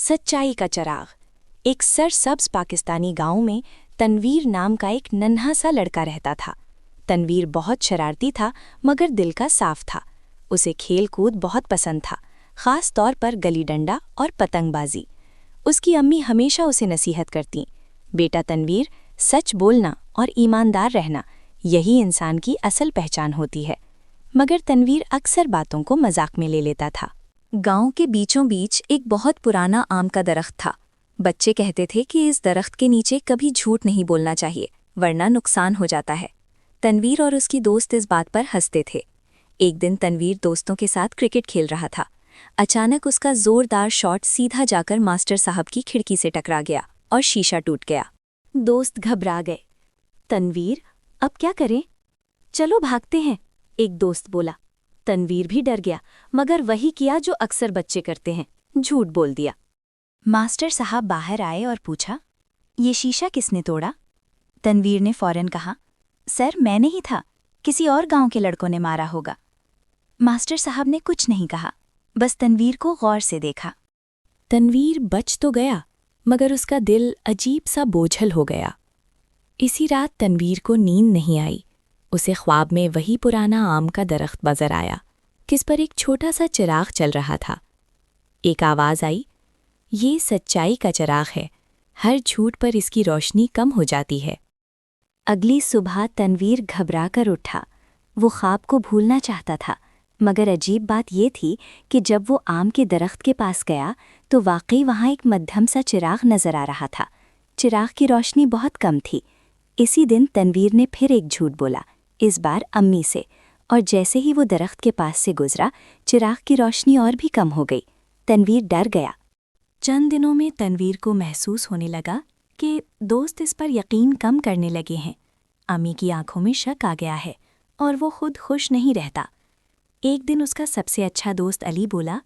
सच्चाई का चिराग। एक सरसब्ज पाकिस्तानी गांव में तनवीर नाम का एक नन्हा सा लड़का रहता था। तनवीर बहुत शरारती था मगर दिल का साफ था। उसे खेल कूद बहुत पसंद था, ख़ास तौर पर गली डंडा और पतंगबाजी। उसकी अम्मी हमेशा उसे नसीहत करती, बेटा तनवीर, सच बोलना और ईमानदार रहना, यही इंसान की असल पहचान होती है। मगर तनवीर अक्सर बातों को मजाक में ले लेता था। गांव के बीचों बीच एक बहुत पुराना आम का दरख्त था। बच्चे कहते थे कि इस दरख्त के नीचे कभी झूठ नहीं बोलना चाहिए, वरना नुकसान हो जाता है। तनवीर और उसकी दोस्त इस बात पर हंसते थे। एक दिन तनवीर दोस्तों के साथ क्रिकेट खेल रहा था। अचानक उसका जोरदार शॉट सीधा जाकर मास्टर साहब की खिड़की से टकरा गया और शीशा टूट गया। दोस्त घबरा गए। तनवीर, अब क्या करें? चलो भागते हैं, एक दोस्त बोला। तनवीर भी डर गया, मगर वही किया जो अक्सर बच्चे करते हैं, झूठ बोल दिया। मास्टर साहब बाहर आए और पूछा, ये शीशा किसने तोड़ा? तनवीर ने फौरन कहा, सर मैंने ही था, किसी और गांव के लड़कों ने मारा होगा। मास्टर साहब ने कुछ नहीं कहा, बस तनवीर को गौर से देखा। तनवीर बच तो गया, मगर उसका दिल अजीब सा बोझल हो गया। इसी रात तनवीर को नींद नहीं आई। उसे ख्वाब में वही पुराना आम का दरख्त नजर आया, जिस पर एक छोटा सा चिराग चल रहा था। एक आवाज़ आई, ये सच्चाई का चिराग है, हर झूठ पर इसकी रोशनी कम हो जाती है। अगली सुबह तनवीर घबरा कर उठा। वो ख्वाब को भूलना चाहता था, मगर अजीब बात ये थी कि जब वो आम के दरख्त के पास गया तो वाकई वहाँ एक मध्यम सा चिराग नजर आ रहा था। चिराग की रोशनी बहुत कम थी। इसी दिन तनवीर ने फिर एक झूठ बोला, इस बार अम्मी से, और जैसे ही वो दरख्त के पास से गुजरा, चिराग की रोशनी और भी कम हो गई। तनवीर डर गया। चंद दिनों में तनवीर को महसूस होने लगा कि दोस्त इस पर यकीन कम करने लगे हैं। अम्मी की आंखों में शक आ गया है और वो खुद खुश नहीं रहता। एक दिन उसका सबसे अच्छा दोस्त अली बोला,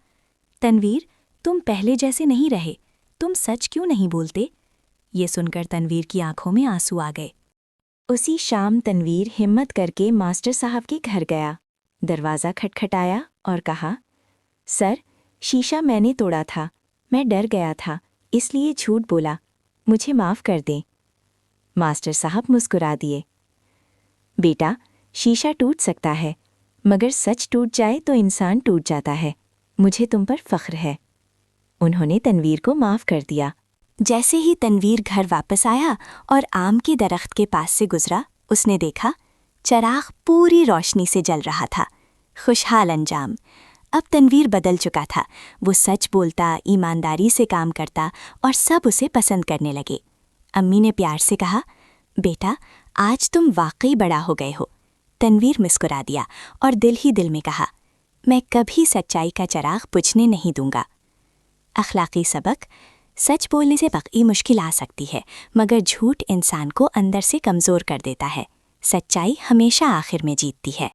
तनवीर, तुम पहले जैसे नहीं रहे, तुम सच क्यों नहीं बोलते? ये सुनकर तनवीर की आंखों में आंसू आ गए। उसी शाम तनवीर हिम्मत करके मास्टर साहब के घर गया। दरवाज़ा खटखटाया और कहा, सर, शीशा मैंने तोड़ा था, मैं डर गया था, इसलिए झूठ बोला, मुझे माफ़ कर दें। मास्टर साहब मुस्कुरा दिए, बेटा, शीशा टूट सकता है, मगर सच टूट जाए तो इंसान टूट जाता है, मुझे तुम पर फ़ख्र है। उन्होंने तनवीर को माफ़ कर दिया। जैसे ही तनवीर घर वापस आया और आम के दरख्त के पास से गुजरा, उसने देखा चिराग पूरी रोशनी से जल रहा था। खुशहाल अंजाम। अब तनवीर बदल चुका था। वो सच बोलता, ईमानदारी से काम करता और सब उसे पसंद करने लगे। अम्मी ने प्यार से कहा, बेटा, आज तुम वाकई बड़ा हो गए हो। तनवीर मुस्कुरा दिया और दिल ही दिल में कहा, मैं कभी सच्चाई का चिराग बुझने नहीं दूंगा। अखलाकी सबक, सच बोलने से वाकई मुश्किल आ सकती है, मगर झूठ इंसान को अंदर से कमज़ोर कर देता है। सच्चाई हमेशा आखिर में जीतती है।